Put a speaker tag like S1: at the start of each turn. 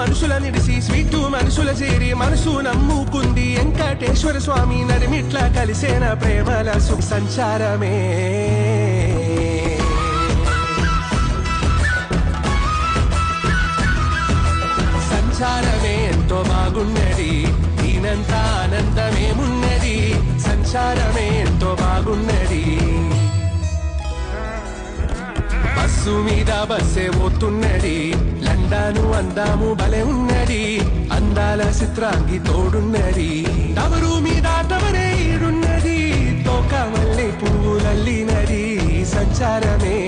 S1: మనుషుల నిడిసి స్వీటు మనుషుల చేరి మనసు నమ్ముకుంది వెంకటేశ్వర స్వామి నడిమిట్ల కలిసేన ప్రేమల సుఖ సంచారమే సంచారమే ఎంతో బాగున్నది దీనంత ఆనందమేమున్నది సంచారమే ఎంతో బాగున్నది బస్సు మీద బస్సే పోతున్నది లండాను అందాము భలే ఉన్నది అందాల చిత్రాంగి తోడున్నది తవరు మీద తవరే ఈడున్నది తోక మల్లె పువ్వులల్లినది సంచారమే